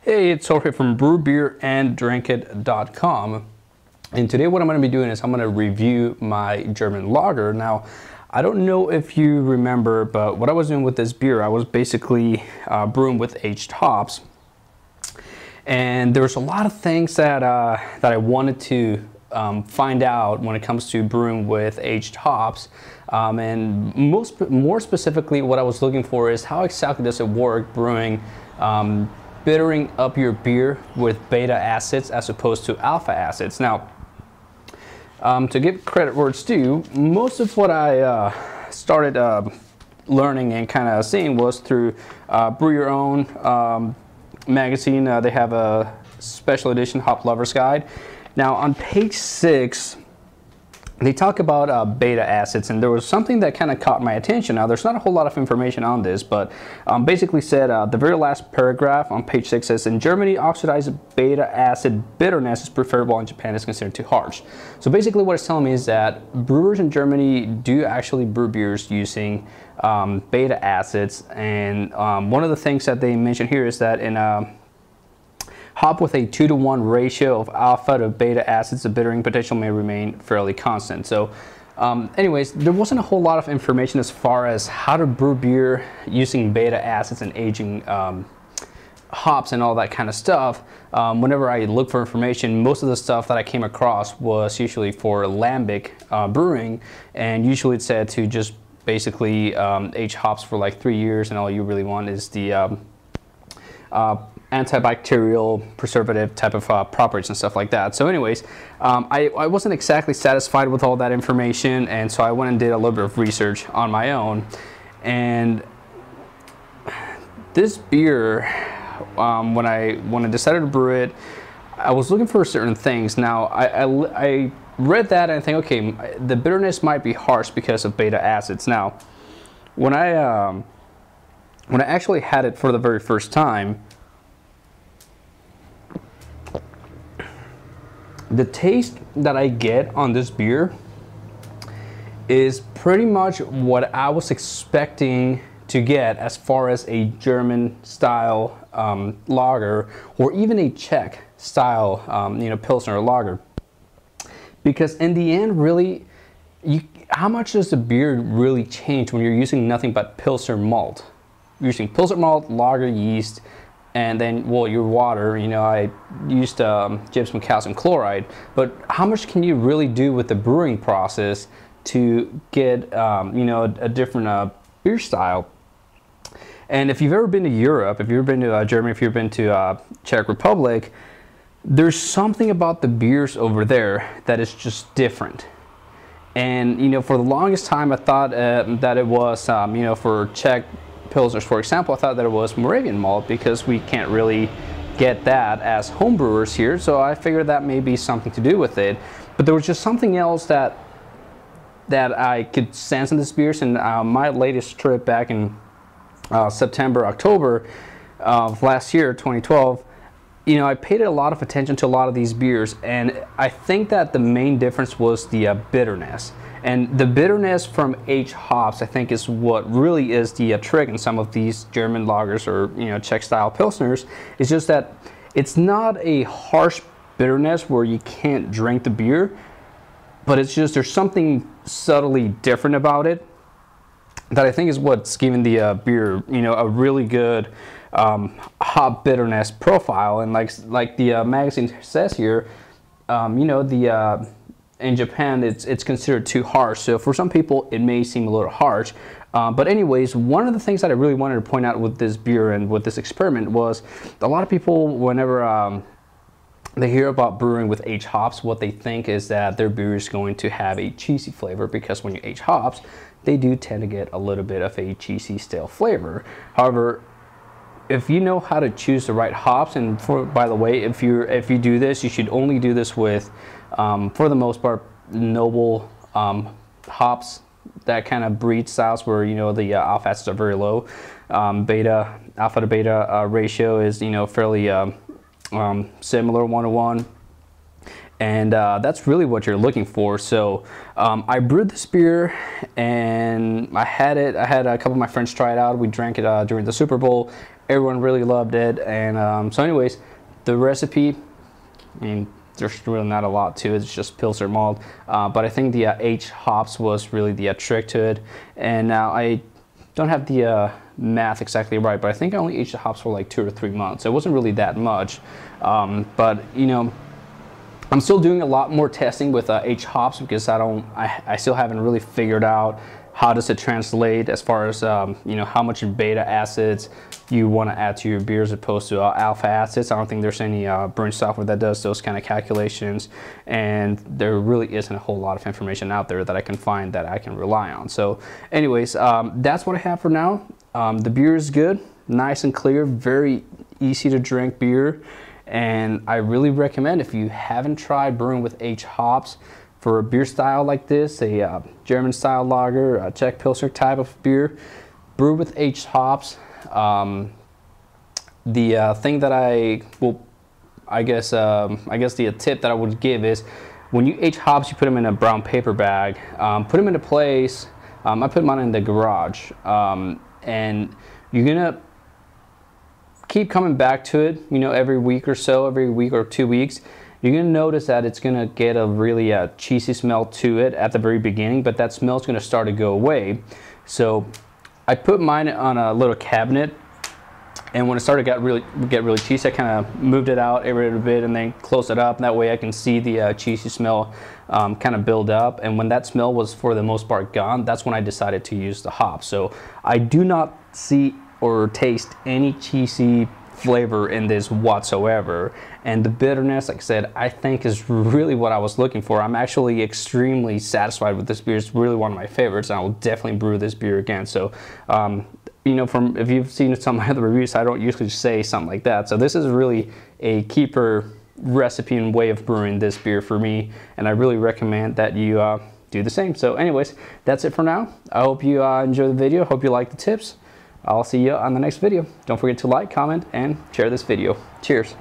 Hey, it's Jorge from brewbeeranddrinkit.com, and today what I'm going to be doing is I'm going to review my German lager. Now, I don't know if you remember, but what I was doing with this beer, I was basically brewing with aged hops, and there was a lot of things that I wanted to find out when it comes to brewing with aged hops, and more specifically, what I was looking for is how exactly does it work brewing bittering up your beer with beta acids as opposed to alpha acids. Now, to give credit where it's due, most of what I started learning and kind of seeing was through Brew Your Own magazine. They have a special edition Hop Lover's Guide. Now, on page 6, they talk about beta acids, and there was something that kind of caught my attention. Now, there's not a whole lot of information on this, but basically said the very last paragraph on page 6 says, in Germany, oxidized beta acid bitterness is preferable, and Japan is considered too harsh. So basically what it's telling me is that brewers in Germany do actually brew beers using beta acids, and one of the things that they mention here is that in hop with a 2-to-1 ratio of alpha to beta acids, the bittering potential may remain fairly constant. So anyways, there wasn't a whole lot of information as far as how to brew beer using beta acids and aging hops and all that kind of stuff. Whenever I looked for information, most of the stuff that I came across was usually for lambic brewing, and usually it said to just basically age hops for like 3 years, and all you really want is the antibacterial, preservative type of properties and stuff like that. So anyways, I wasn't exactly satisfied with all that information, and so I went and did a little bit of research on my own. And this beer, when I decided to brew it, I was looking for certain things. Now, I read that and I think, okay, the bitterness might be harsh because of beta acids. Now, when I actually had it for the very first time, the taste that I get on this beer is pretty much what I was expecting to get as far as a German style lager, or even a Czech style Pilsner lager. Because in the end, really, how much does the beer really change when you're using nothing but Pilsner malt? You're using Pilsner malt, lager yeast, and then, well, your water. I used gypsum calcium chloride, but how much can you really do with the brewing process to get a different beer style? And if you've ever been to Europe, if you've ever been to Germany, if you've been to Czech Republic, there's something about the beers over there that is just different. And for the longest time, I thought that it was for Czech Pilsners, for example, I thought that it was Moravian malt, because we can't really get that as home brewers here, so I figured that may be something to do with it. But there was just something else that I could sense in this beers. And my latest trip back in September, October of last year, 2012, I paid a lot of attention to a lot of these beers, and I think that the main difference was the bitterness. And the bitterness from aged hops, I think, is what really is the trick in some of these German lagers or Czech style pilsners. It's just that it's not a harsh bitterness where you can't drink the beer, but it's just there's something subtly different about it that I think is what's giving the beer a really good hop bitterness profile. And like the magazine says here, in Japan, it's considered too harsh. So for some people, it may seem a little harsh. But anyways, one of the things that I really wanted to point out with this beer and with this experiment was a lot of people, whenever they hear about brewing with aged hops, what they think is that their beer is going to have a cheesy flavor, because when you age hops, they do tend to get a little bit of a cheesy, stale flavor. However, if you know how to choose the right hops, and by the way, if you do this, you should only do this with for the most part, noble hops, that kind of breed styles where the alpha acids are very low. Alpha to beta ratio is fairly similar, 1-to-1, and that's really what you're looking for. So I brewed this beer, and I had a couple of my friends try it out. We drank it during the Super Bowl, everyone really loved it. And so anyways, the recipe, I mean, there's really not a lot to it. It's just Pilsner malt, but I think the H hops was really the trick to it. And now I don't have the math exactly right, but I think I only aged the hops for like 2 or 3 months. So it wasn't really that much, but you know, I'm still doing a lot more testing with H hops because I still haven't really figured out how does it translate as far as you know, how much beta acids you want to add to your beer as opposed to alpha acids. I don't think there's any brewing software that does those kind of calculations, and there really isn't a whole lot of information out there that I can find that I can rely on. So anyways, that's what I have for now. The beer is good, nice and clear, very easy to drink beer, and I really recommend, if you haven't tried brewing with H hops for a beer style like this, a German style lager, a Czech Pilsner type of beer, brew with H hops. The thing that I guess the tip that I would give is, when you H hops, you put them in a brown paper bag, put them in a place. I put mine in the garage, and you're gonna keep coming back to it, you know, every week or so, every week or 2 weeks. You're gonna notice that it's gonna get a really cheesy smell to it at the very beginning, but that smell is gonna start to go away. So I put mine on a little cabinet, and when it started to get really cheesy, I kind of moved it out a little bit and then closed it up. That way I can see the cheesy smell kind of build up. And when that smell was for the most part gone, that's when I decided to use the hops. So I do not see or taste any cheesy flavor in this whatsoever, and the bitterness, like I said, I think is really what I was looking for. I'm actually extremely satisfied with this beer. It's really one of my favorites, and I will definitely brew this beer again. So you know, if you've seen some of my other reviews, I don't usually say something like that. So this is really a keeper recipe and way of brewing this beer for me, and I really recommend that you do the same. So anyways, that's it for now. I hope you enjoy the video. Hope you like the tips. I'll see you on the next video. Don't forget to like, comment, and share this video. Cheers.